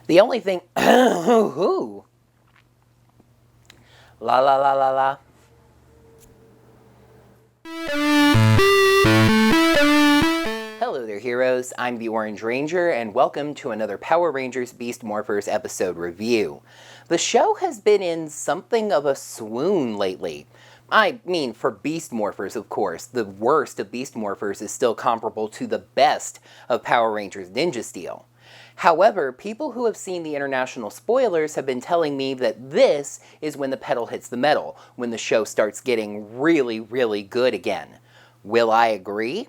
The only thing... La la la la la. Hello there, heroes. I'm the Orange Ranger, and welcome to another Power Rangers Beast Morphers episode review. The show has been in something of a swoon lately. I mean, for Beast Morphers, of course. The worst of Beast Morphers is still comparable to the best of Power Rangers Ninja Steel. However, people who have seen the international spoilers have been telling me that this is when the pedal hits the metal, when the show starts getting really, really good again. Will I agree?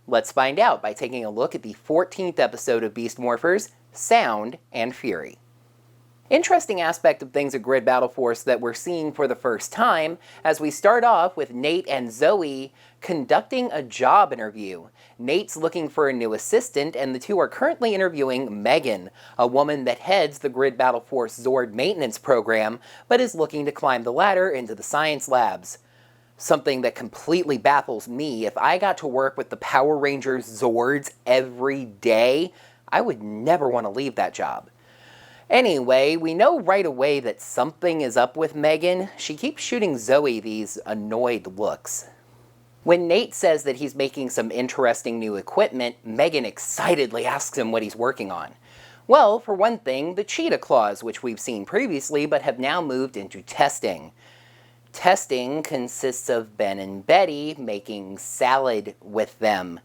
Let's find out by taking a look at the 14th episode of Beast Morphers, Sound and Fury. Interesting aspect of things at Grid Battle Force that we're seeing for the first time, as we start off with Nate and Zoe conducting a job interview. Nate's looking for a new assistant, and the two are currently interviewing Megan, a woman that heads the Grid Battle Force Zord maintenance program, but is looking to climb the ladder into the science labs. Something that completely baffles me. If I got to work with the Power Rangers Zords every day, I would never want to leave that job. Anyway, we know right away that something is up with Megan. She keeps shooting Zoe these annoyed looks. When Nate says that he's making some interesting new equipment, Megan excitedly asks him what he's working on. Well, for one thing, the cheetah claws, which we've seen previously but have now moved into testing. Testing consists of Ben and Betty making salad with them.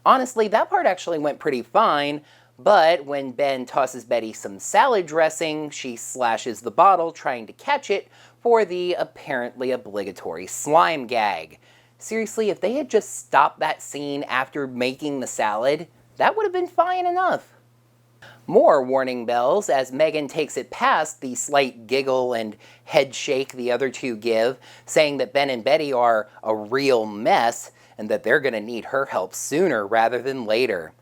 Honestly, that part actually went pretty fine, but when Ben tosses Betty some salad dressing, she slashes the bottle trying to catch it for the apparently obligatory slime gag. Seriously, if they had just stopped that scene after making the salad, that would have been fine enough. More warning bells as Megan takes it past the slight giggle and head shake the other two give, saying that Ben and Betty are a real mess and that they're going to need her help sooner rather than later.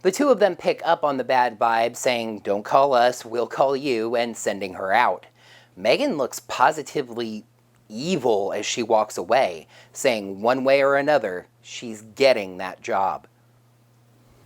The two of them pick up on the bad vibe, saying, "Don't call us, we'll call you," and sending her out. Megan looks positively evil as she walks away, saying one way or another, she's getting that job.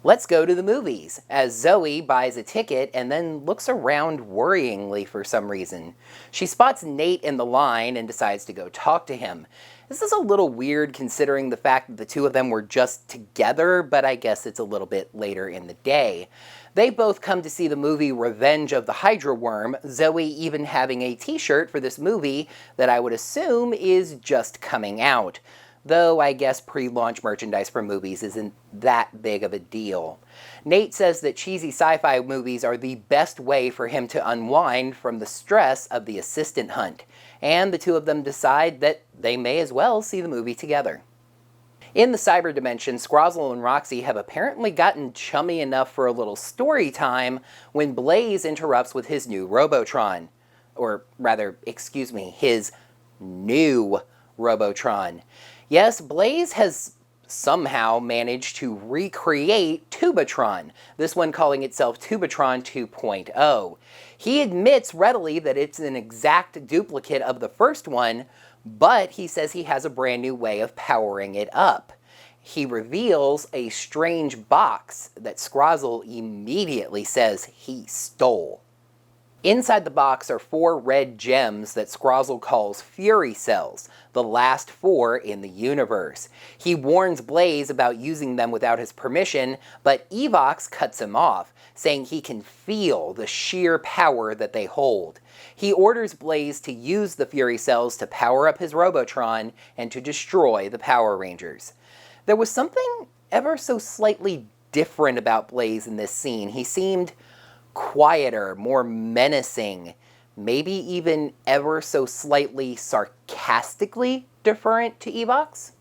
Let's go to the movies, as Zoe buys a ticket and then looks around worryingly for some reason. She spots Nate in the line and decides to go talk to him. This is a little weird considering the fact that the two of them were just together, but I guess it's a little bit later in the day. They both come to see the movie Revenge of the Hydra Worm, Zoe even having a t-shirt for this movie that I would assume is just coming out. Though I guess pre-launch merchandise for movies isn't that big of a deal. Nate says that cheesy sci-fi movies are the best way for him to unwind from the stress of the assistant hunt, and the two of them decide that they may as well see the movie together. In the cyber dimension, Scrozzle and Roxy have apparently gotten chummy enough for a little story time when Blaze interrupts with his new Robotron. Or rather, excuse me, his new Robotron. Yes, Blaze has somehow managed to recreate Tubatron, this one calling itself Tubatron 2.0. He admits readily that it's an exact duplicate of the first one, but he says he has a brand new way of powering it up. He reveals a strange box that Scrozzle immediately says he stole. Inside the box are 4 red gems that Scrozzle calls Fury Cells, the last 4 in the universe. He warns Blaze about using them without his permission, but Evox cuts him off, saying he can feel the sheer power that they hold. He orders Blaze to use the Fury Cells to power up his Robotron and to destroy the Power Rangers. There was something ever so slightly different about Blaze in this scene. He seemed quieter, more menacing, maybe even ever so slightly sarcastically different to Evox.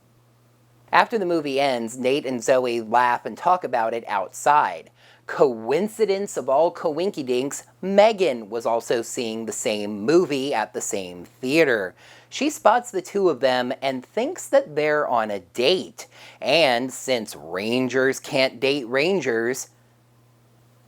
After the movie ends, Nate and Zoe laugh and talk about it outside. Coincidence of all coinkydinks, Megan was also seeing the same movie at the same theater. She spots the two of them and thinks that they're on a date. And since Rangers can't date Rangers,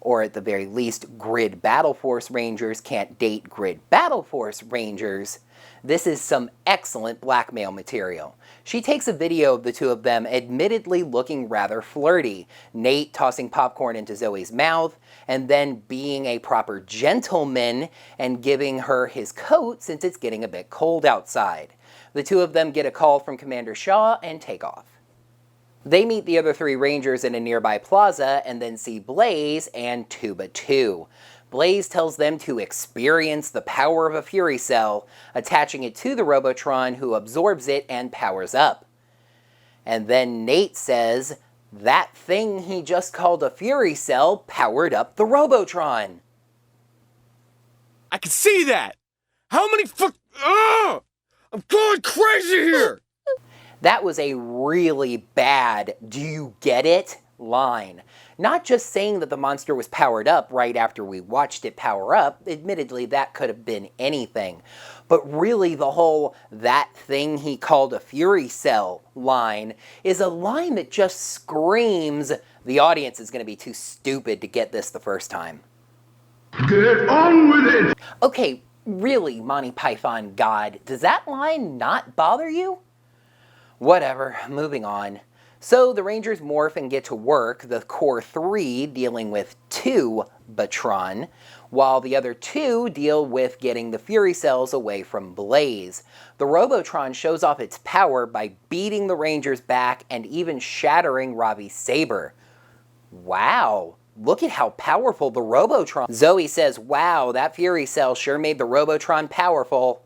Or at the very least, Grid Battle Force Rangers can't date Grid Battle Force Rangers. This is some excellent blackmail material. She takes a video of the two of them admittedly looking rather flirty, Nate tossing popcorn into Zoe's mouth, and then being a proper gentleman and giving her his coat since it's getting a bit cold outside. The two of them get a call from Commander Shaw and take off. They meet the other three Rangers in a nearby plaza and then see Blaze and Tuba 2. Blaze tells them to experience the power of a Fury Cell, attaching it to the Robotron, who absorbs it and powers up. And then Nate says, that thing he just called a Fury Cell powered up the Robotron. I can see that! How many I'm going crazy here! That was a really bad, do you get it, line. Not just saying that the monster was powered up right after we watched it power up, admittedly that could have been anything, but really the whole that thing he called a Fury Cell line is a line that just screams the audience is going to be too stupid to get this the first time. Get on with it! Okay, really, Monty Python God, does that line not bother you? Whatever, moving on. So the Rangers morph and get to work, the core 3 dealing with 2 Batron, while the other 2 deal with getting the Fury Cells away from Blaze. The Robotron shows off its power by beating the Rangers back and even shattering Ravi's saber. Wow, look at how powerful the Robotron. Zoe says, wow, that Fury Cell sure made the Robotron powerful.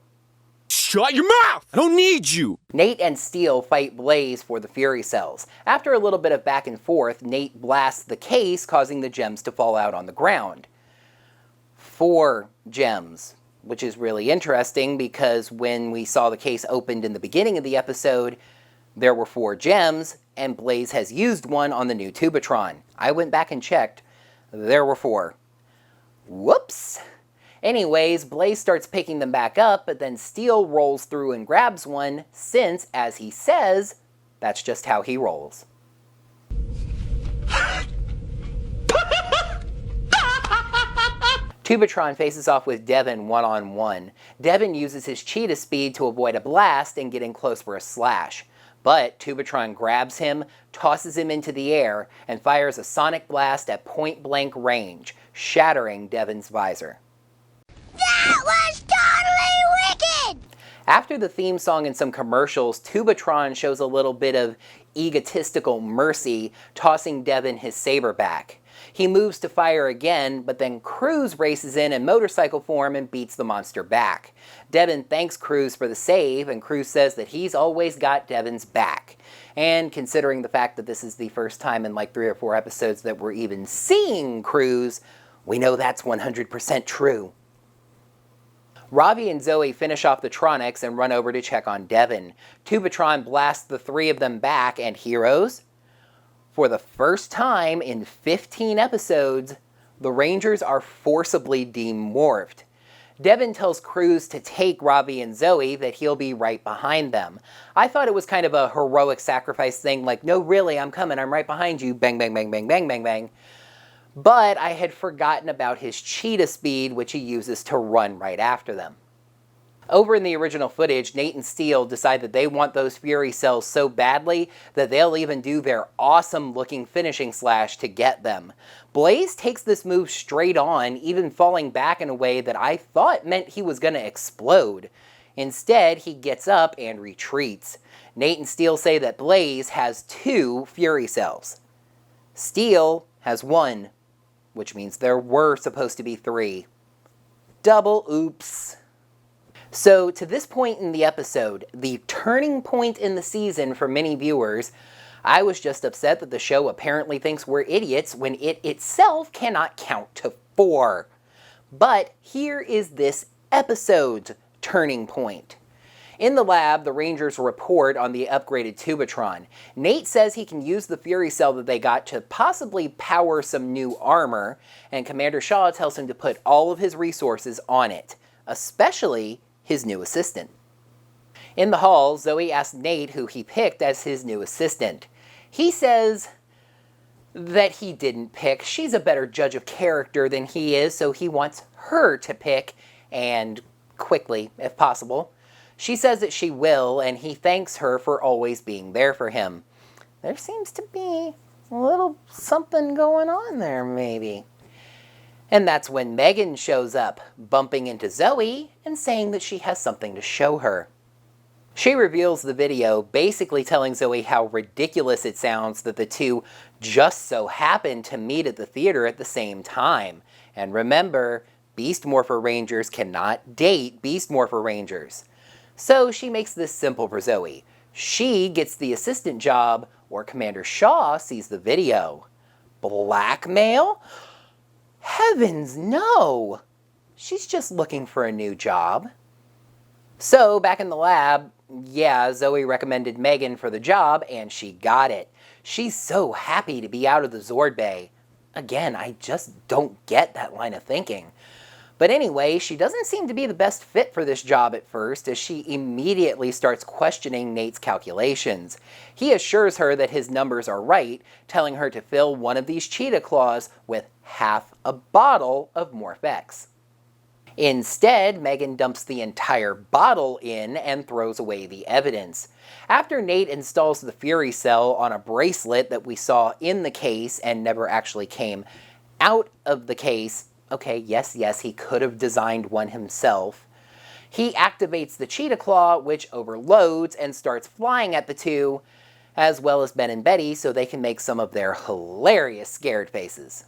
Shut your mouth! I don't need you! Nate and Steel fight Blaze for the Fury Cells. After a little bit of back and forth, Nate blasts the case, causing the gems to fall out on the ground. 4 gems, which is really interesting because when we saw the case opened in the beginning of the episode, there were 4 gems, and Blaze has used one on the new Tubatron. I went back and checked. There were 4. Whoops! Anyways, Blaze starts picking them back up, but then Steel rolls through and grabs one, since, as he says, that's just how he rolls. Tubatron faces off with Devin one-on-one. Devin uses his cheetah speed to avoid a blast and get in close for a slash. But Tubatron grabs him, tosses him into the air, and fires a sonic blast at point-blank range, shattering Devin's visor. That was totally wicked! After the theme song and some commercials, Tubatron shows a little bit of egotistical mercy, tossing Devin his saber back. He moves to fire again, but then Cruz races in motorcycle form and beats the monster back. Devin thanks Cruz for the save, and Cruz says that he's always got Devin's back. And considering the fact that this is the first time in like 3 or 4 episodes that we're even seeing Cruz, we know that's 100% true. Ravi and Zoe finish off the Tronics and run over to check on Devin. Tubatron blasts the 3 of them back, and heroes, for the first time in 15 episodes, the Rangers are forcibly demorphed. Devin tells Cruz to take Ravi and Zoe, that he'll be right behind them. I thought it was kind of a heroic sacrifice thing, like, no really, I'm coming, I'm right behind you, bang, bang, bang, bang, bang, bang, bang. But I had forgotten about his cheetah speed, which he uses to run right after them. Over in the original footage, Nate and Steel decide that they want those Fury Cells so badly that they'll even do their awesome-looking finishing slash to get them. Blaze takes this move straight on, even falling back in a way that I thought meant he was going to explode. Instead, he gets up and retreats. Nate and Steel say that Blaze has 2 Fury Cells. Steel has 1. Which means there were supposed to be 3. Double oops. So, to this point in the episode, the turning point in the season for many viewers, I was just upset that the show apparently thinks we're idiots when it itself cannot count to 4. But here is this episode's turning point. In the lab, the Rangers report on the upgraded Tubatron. Nate says he can use the Fury Cell that they got to possibly power some new armor, and Commander Shaw tells him to put all of his resources on it, especially his new assistant. In the hall, Zoe asks Nate who he picked as his new assistant. He says, that he didn't pick. She's a better judge of character than he is, so he wants her to pick, and quickly, if possible. She says that she will, and he thanks her for always being there for him. There seems to be a little something going on there, maybe. And that's when Megan shows up, bumping into Zoe and saying that she has something to show her. She reveals the video, basically telling Zoe how ridiculous it sounds that the two just so happened to meet at the theater at the same time. And remember, Beast Morpher Rangers cannot date Beast Morpher Rangers. So she makes this simple for Zoe. She gets the assistant job, or Commander Shaw sees the video. Blackmail? Heavens no! She's just looking for a new job. So, back in the lab, yeah, Zoe recommended Megan for the job, and she got it. She's so happy to be out of the Zord Bay. Again, I just don't get that line of thinking. But anyway, she doesn't seem to be the best fit for this job at first, as she immediately starts questioning Nate's calculations. He assures her that his numbers are right, telling her to fill one of these cheetah claws with half a bottle of Morph-X. Instead, Megan dumps the entire bottle in and throws away the evidence. After Nate installs the Fury Cell on a bracelet that we saw in the case and never actually came out of the case, okay, yes, he could have designed one himself. He activates the Cheetah Claw, which overloads and starts flying at the two, as well as Ben and Betty, so they can make some of their hilarious scared faces.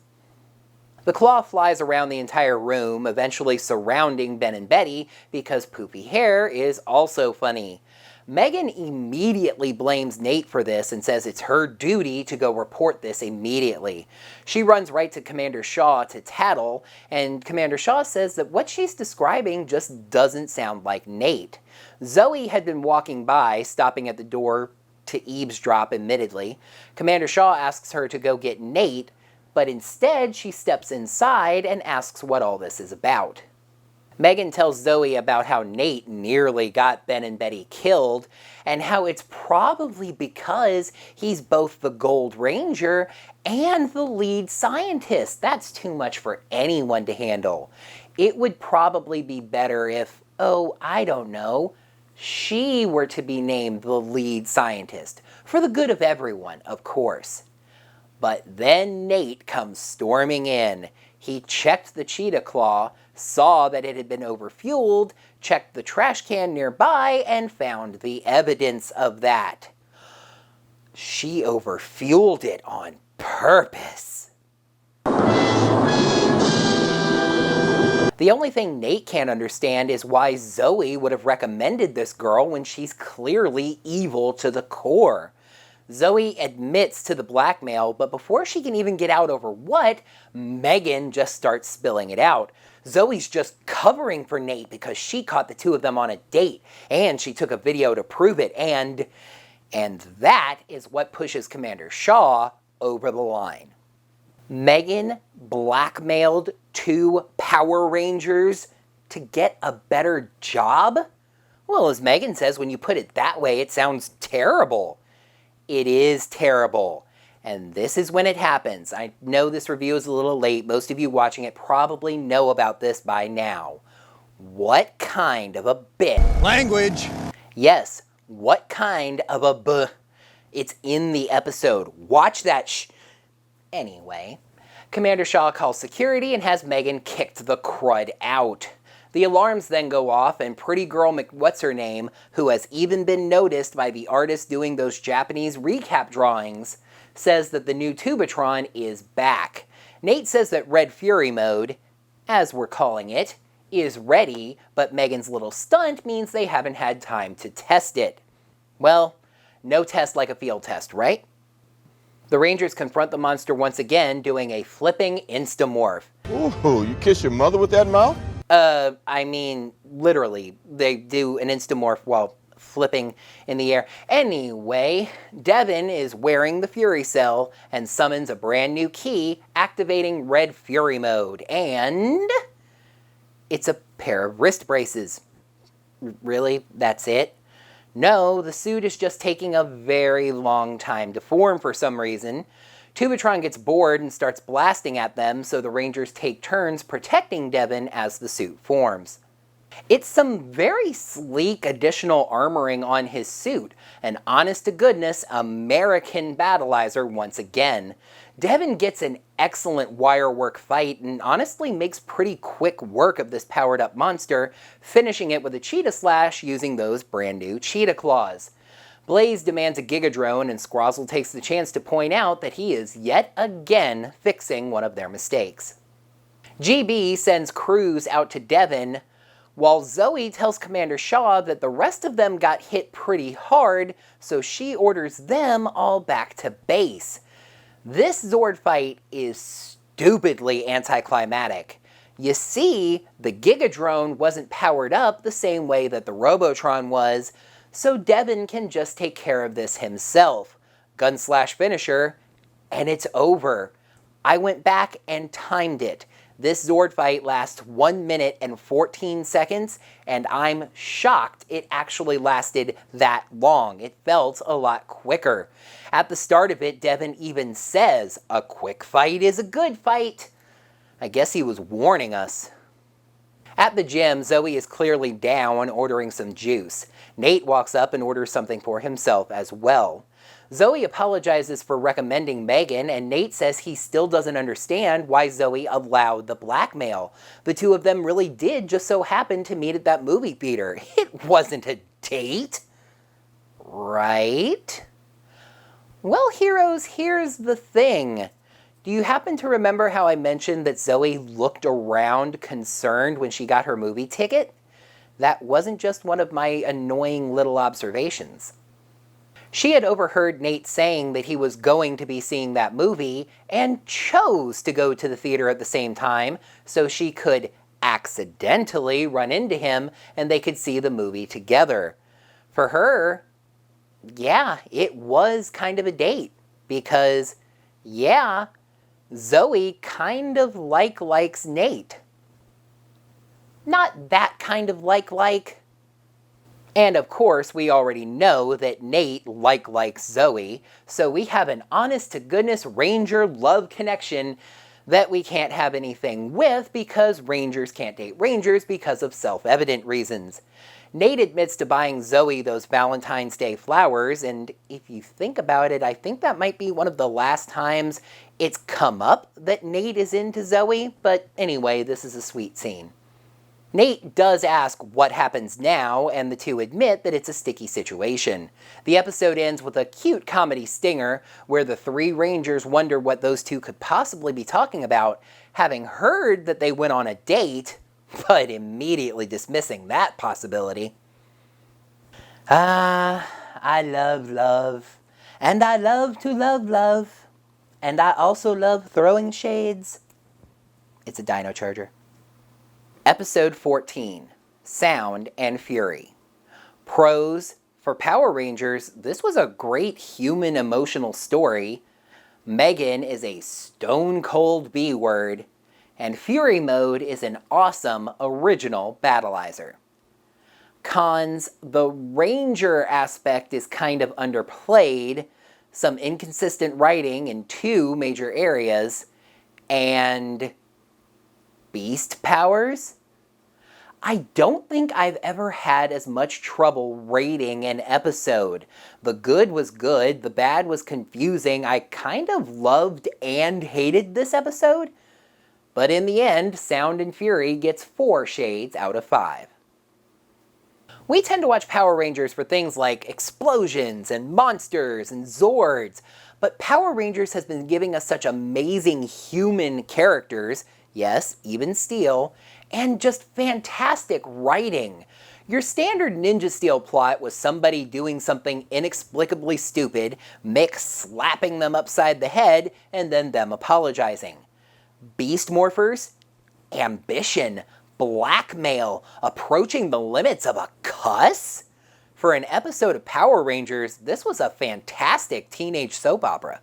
The claw flies around the entire room, eventually surrounding Ben and Betty, because poofy hair is also funny. Megan immediately blames Nate for this and says it's her duty to go report this immediately. She runs right to Commander Shaw to tattle, and Commander Shaw says that what she's describing just doesn't sound like Nate. Zoe had been walking by, stopping at the door to eavesdrop admittedly. Commander Shaw asks her to go get Nate, but instead she steps inside and asks what all this is about. Megan tells Zoe about how Nate nearly got Ben and Betty killed, and how it's probably because he's both the Gold Ranger and the lead scientist. That's too much for anyone to handle. It would probably be better if, oh, I don't know, she were to be named the lead scientist. For the good of everyone, of course. But then Nate comes storming in. He checked the Cheetah Claw, saw that it had been overfueled, checked the trash can nearby, and found the evidence of that. She overfueled it on purpose. The only thing Nate can't understand is why Zoe would have recommended this girl when she's clearly evil to the core. Zoe admits to the blackmail, but before she can even get out over what, Megan just starts spilling it out. Zoe's just covering for Nate because she caught the two of them on a date, and she took a video to prove it, and that is what pushes Commander Shaw over the line. Megan blackmailed two Power Rangers to get a better job? Well, as Megan says, when you put it that way, it sounds terrible. It is terrible. And this is when it happens. I know this review is a little late. Most of you watching it probably know about this by now. What kind of a bit? Language! Yes, what kind of a b? It's in the episode. Watch that Anyway, Commander Shaw calls security and has Megan kicked the crud out. The alarms then go off, and pretty girl McWhat's-her-name, who has even been noticed by the artist doing those Japanese recap drawings, says that the new Tubatron is back. Nate says that Red Fury mode, as we're calling it, is ready, but Megan's little stunt means they haven't had time to test it. Well, no test like a field test, right? The Rangers confront the monster once again, doing a flipping instamorph. Ooh, you kiss your mother with that mouth? I mean, literally, they do an instamorph while flipping in the air. Anyway, Devin is wearing the Fury Cell and summons a brand new key, activating Red Fury mode, and it's a pair of wrist braces. Really? That's it? No, the suit is just taking a very long time to form for some reason. Tubatron gets bored and starts blasting at them, so the Rangers take turns protecting Devin as the suit forms. It's some very sleek additional armoring on his suit, an honest-to-goodness American battleizer once again. Devin gets an excellent wirework fight and honestly makes pretty quick work of this powered-up monster, finishing it with a cheetah slash using those brand new cheetah claws. Blaze demands a Gigadrone, and Squazzle takes the chance to point out that he is yet again fixing one of their mistakes. GB sends crews out to Devin, while Zoe tells Commander Shaw that the rest of them got hit pretty hard, so she orders them all back to base. This Zord fight is stupidly anticlimactic. You see, the Gigadrone wasn't powered up the same way that the Robotron was, so Devin can just take care of this himself. Gun slash finisher, and it's over. I went back and timed it. This Zord fight lasts 1 minute and 14 seconds, and I'm shocked it actually lasted that long. It felt a lot quicker. At the start of it, Devin even says, "A quick fight is a good fight." I guess he was warning us. At the gym, Zoe is clearly down, ordering some juice. Nate walks up and orders something for himself as well. Zoe apologizes for recommending Megan, and Nate says he still doesn't understand why Zoe allowed the blackmail. The two of them really did just so happen to meet at that movie theater. It wasn't a date, right? Well, heroes, here's the thing. Do you happen to remember how I mentioned that Zoe looked around concerned when she got her movie ticket? That wasn't just one of my annoying little observations. She had overheard Nate saying that he was going to be seeing that movie and chose to go to the theater at the same time so she could accidentally run into him and they could see the movie together. For her, yeah, it was kind of a date because, yeah, Zoe kind of likes Nate. Not that kind of like. And of course, we already know that Nate likes Zoe, so we have an honest-to-goodness Ranger love connection that we can't have anything with because Rangers can't date Rangers because of self-evident reasons. Nate admits to buying Zoe those Valentine's Day flowers, and if you think about it, I think that might be one of the last times it's come up that Nate is into Zoe, but anyway, this is a sweet scene. Nate does ask what happens now, and the two admit that it's a sticky situation. The episode ends with a cute comedy stinger, where the three Rangers wonder what those two could possibly be talking about, having heard that they went on a date, but immediately dismissing that possibility. I love love, and I love to love love, and I also love throwing shades. It's a dino charger. Episode 14, Sound and Fury. Pros: for Power Rangers, this was a great human emotional story. Megan is a stone-cold B-word, and Fury Mode is an awesome original battleizer. Cons: the Ranger aspect is kind of underplayed, some inconsistent writing in two major areas, and beast powers? I don't think I've ever had as much trouble rating an episode. The good was good, the bad was confusing. I kind of loved and hated this episode, but in the end, Sound and Fury gets 4 shades out of 5. We tend to watch Power Rangers for things like explosions and monsters and Zords, but Power Rangers has been giving us such amazing human characters, yes, even Steel, and just fantastic writing. Your standard Ninja Steel plot was somebody doing something inexplicably stupid, Mick slapping them upside the head, and then them apologizing. Beast Morphers? Ambition, blackmail, approaching the limits of a cuss? For an episode of Power Rangers, this was a fantastic teenage soap opera.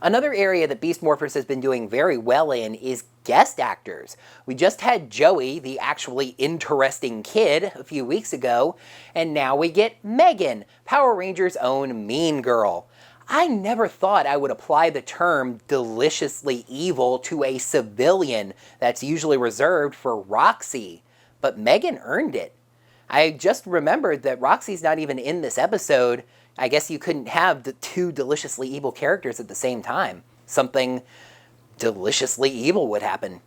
Another area that Beast Morphers has been doing very well in is guest actors. We just had Joey, the actually interesting kid, a few weeks ago, and now we get Megan, Power Rangers' own mean girl. I never thought I would apply the term deliciously evil to a civilian that's usually reserved for Roxy, but Megan earned it. I just remembered that Roxy's not even in this episode. I guess you couldn't have the two deliciously evil characters at the same time. Something deliciously evil would happen.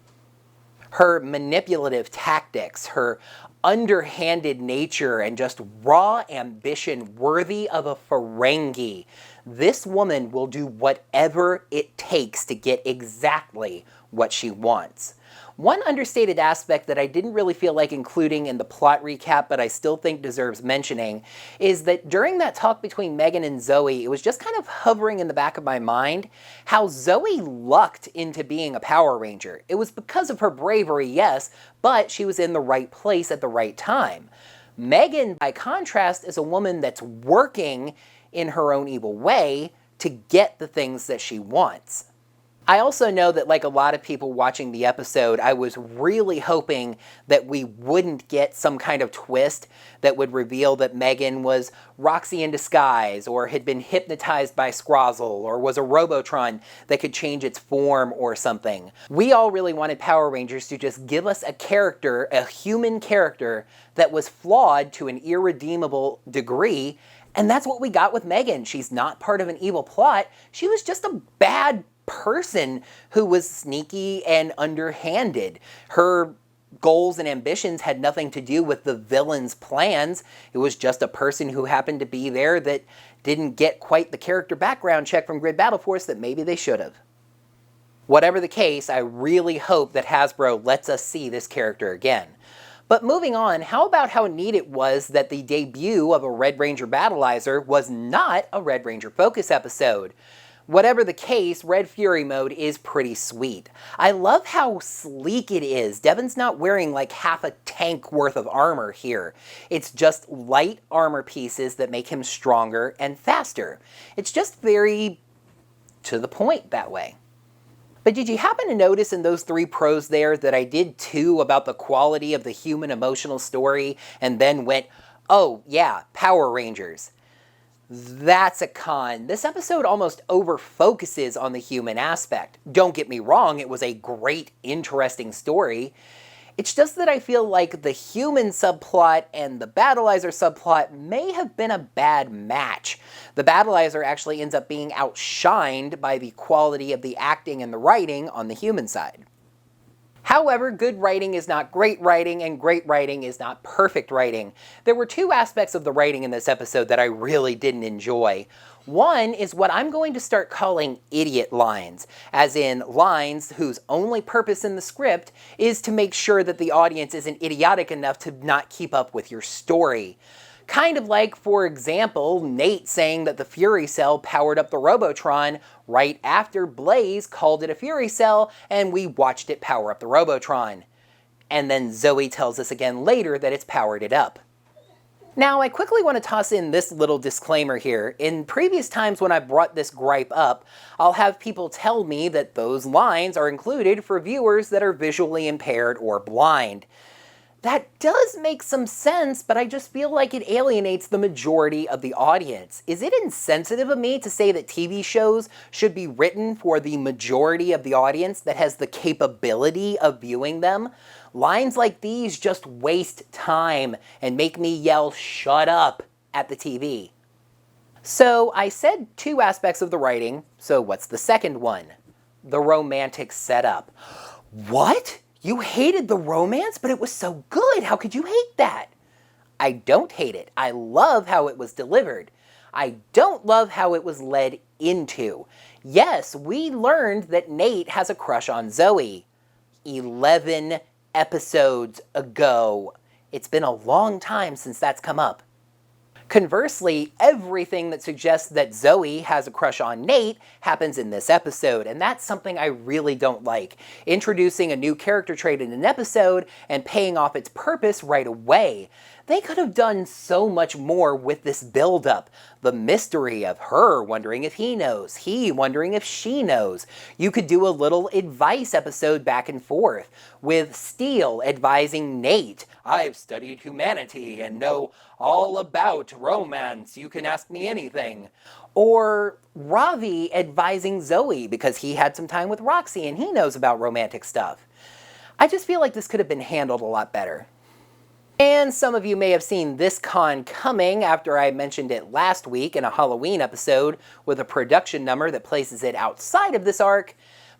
Her manipulative tactics, her underhanded nature, and just raw ambition worthy of a Ferengi. This woman will do whatever it takes to get exactly what she wants. One understated aspect that I didn't really feel like including in the plot recap, but I still think deserves mentioning, is that during that talk between Megan and Zoe, it was just kind of hovering in the back of my mind how Zoe lucked into being a Power Ranger. It was because of her bravery, yes, but she was in the right place at the right time. Megan, by contrast, is a woman that's working in her own evil way to get the things that she wants. I also know that, like a lot of people watching the episode, I was really hoping that we wouldn't get some kind of twist that would reveal that Megan was Roxy in disguise, or had been hypnotized by Scrozzle, or was a Robotron that could change its form or something. We all really wanted Power Rangers to just give us a character, a human character, that was flawed to an irredeemable degree, and that's what we got with Megan. She's not part of an evil plot. She was just a bad person who was sneaky and underhanded. Her goals and ambitions had nothing to do with the villain's plans. It was just a person who happened to be there that didn't get quite the character background check from Grid Battle Force that maybe they should have. Whatever the case, I really hope that Hasbro lets us see this character again. But moving on, how about how neat it was that the debut of a Red Ranger Battleizer was not a Red Ranger Focus episode? Whatever the case, Red Fury mode is pretty sweet. I love how sleek it is. Devon's not wearing like half a tank worth of armor here. It's just light armor pieces that make him stronger and faster. It's just very to the point that way. But did you happen to notice in those 3 pros there that I did too about the quality of the human emotional story and then went, oh yeah, Power Rangers. That's a con. This episode almost over-focuses on the human aspect. Don't get me wrong, it was a great, interesting story. It's just that I feel like the human subplot and the Battleizer subplot may have been a bad match. The Battleizer actually ends up being outshined by the quality of the acting and the writing on the human side. However, good writing is not great writing, and great writing is not perfect writing. There were 2 aspects of the writing in this episode that I really didn't enjoy. One is what I'm going to start calling idiot lines, as in lines whose only purpose in the script is to make sure that the audience isn't idiotic enough to not keep up with your story. Kind of like, for example, Nate saying that the Fury Cell powered up the Robotron right after Blaze called it a Fury Cell and we watched it power up the Robotron. And then Zoe tells us again later that it's powered it up. Now, I quickly want to toss in this little disclaimer here. In previous times when I brought this gripe up, I'll have people tell me that those lines are included for viewers that are visually impaired or blind. That does make some sense, but I just feel like it alienates the majority of the audience. Is it insensitive of me to say that TV shows should be written for the majority of the audience that has the capability of viewing them? Lines like these just waste time and make me yell, "Shut up," at the TV. So I said 2 aspects of the writing, so what's the second one? The romantic setup. What? You hated the romance, but it was so good. How could you hate that? I don't hate it. I love how it was delivered. I don't love how it was led into. Yes, we learned that Nate has a crush on Zoe. 11 episodes ago. It's been a long time since that's come up. Conversely, everything that suggests that Zoe has a crush on Nate happens in this episode, and that's something I really don't like. Introducing a new character trait in an episode and paying off its purpose right away. They could have done so much more with this build-up. The mystery of her wondering if he knows, he wondering if she knows. You could do a little advice episode back and forth, with Steele advising Nate I've studied humanity and know all about romance. You can ask me anything. Or Ravi advising Zoe because he had some time with Roxy and he knows about romantic stuff. I just feel like this could have been handled a lot better. And some of you may have seen this con coming after I mentioned it last week in a Halloween episode with a production number that places it outside of this arc.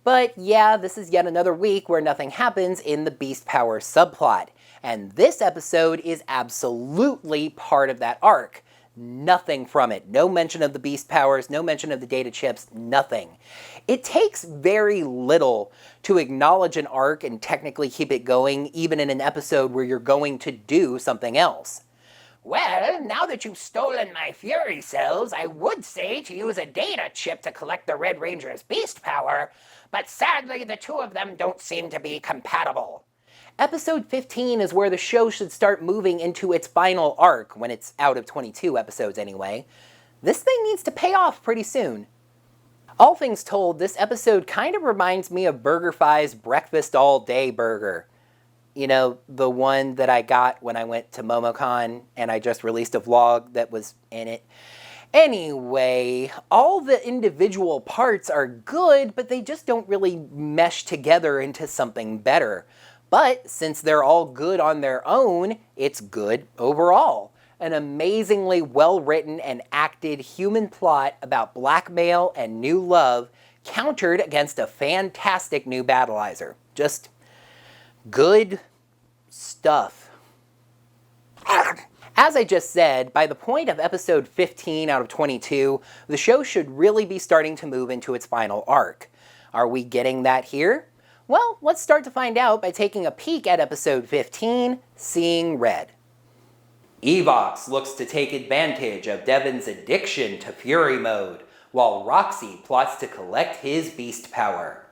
But yeah, this is yet another week where nothing happens in the Beast Power subplot. And this episode is absolutely part of that arc. Nothing from it. No mention of the Beast Powers, no mention of the data chips, nothing. It takes very little to acknowledge an arc and technically keep it going, even in an episode where you're going to do something else. Well, now that you've stolen my Fury cells, I would say to use a data chip to collect the Red Ranger's Beast Power, but sadly the two of them don't seem to be compatible. Episode 15 is where the show should start moving into its final arc, when it's out of 22 episodes anyway. This thing needs to pay off pretty soon. All things told, this episode kind of reminds me of BurgerFi's Breakfast All Day Burger. You know, the one that I got when I went to MomoCon and I just released a vlog that was in it. Anyway, all the individual parts are good, but they just don't really mesh together into something better. But since they're all good on their own, it's good overall. An amazingly well-written and acted human plot about blackmail and new love countered against a fantastic new battleizer. Just good stuff. As I just said, by the point of episode 15 out of 22, the show should really be starting to move into its final arc. Are we getting that here? Well, let's start to find out by taking a peek at episode 15, Seeing Red. Evox looks to take advantage of Devon's addiction to Fury mode, while Roxy plots to collect his beast power.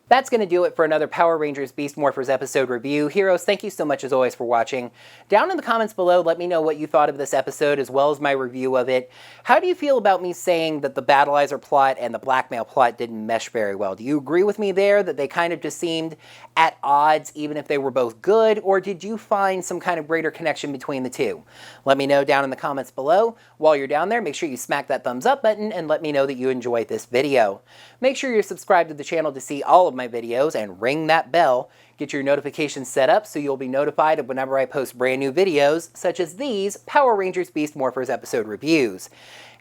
That's going to do it for another Power Rangers Beast Morphers episode review. Heroes, thank you so much as always for watching. Down in the comments below, let me know what you thought of this episode as well as my review of it. How do you feel about me saying that the battleizer plot and the blackmail plot didn't mesh very well? Do you agree with me there that they kind of just seemed at odds even if they were both good, or did you find some kind of greater connection between the two? Let me know down in the comments below. While you're down there, make sure you smack that thumbs up button and let me know that you enjoyed this video. Make sure you're subscribed to the channel to see all of my videos and ring that bell. Get your notifications set up so you'll be notified of whenever I post brand new videos, such as these Power Rangers Beast Morphers episode reviews.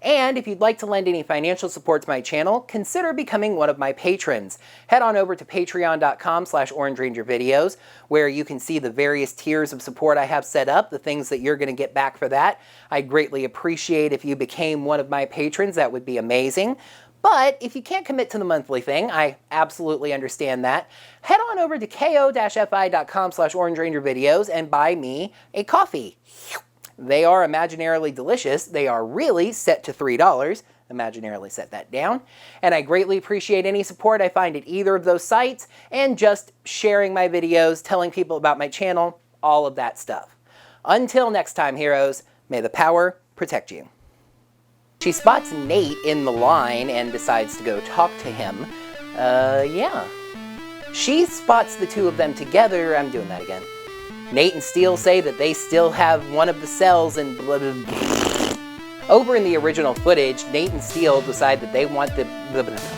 And if you'd like to lend any financial support to my channel, consider becoming one of my patrons. Head on over to patreon.com/orangerangervideos, where you can see the various tiers of support I have set up, the things that you're going to get back for that. I'd greatly appreciate if you became one of my patrons. That would be amazing. But if you can't commit to the monthly thing, I absolutely understand that. Head on over to ko-fi.com/orangerangervideos and buy me a coffee. They are imaginarily delicious. They are really set to $3. Imaginarily set that down. And I greatly appreciate any support I find at either of those sites, and just sharing my videos, telling people about my channel, all of that stuff. Until next time, heroes, may the power protect you. She spots Nate in the line and decides to go talk to him. Yeah. She spots the two of them together. I'm doing that again. Nate and Steele say that they still have one of the cells and blah, blah, blah. Over in the original footage, Nate and Steele decide that they want the blah, blah, blah.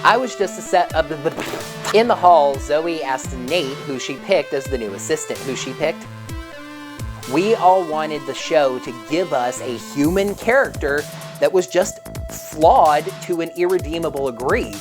I was just a set of blah, blah, blah. In the hall, Zoe asked Nate who she picked as the new assistant. Who she picked? We all wanted the show to give us a human character that was just flawed to an irredeemable degree.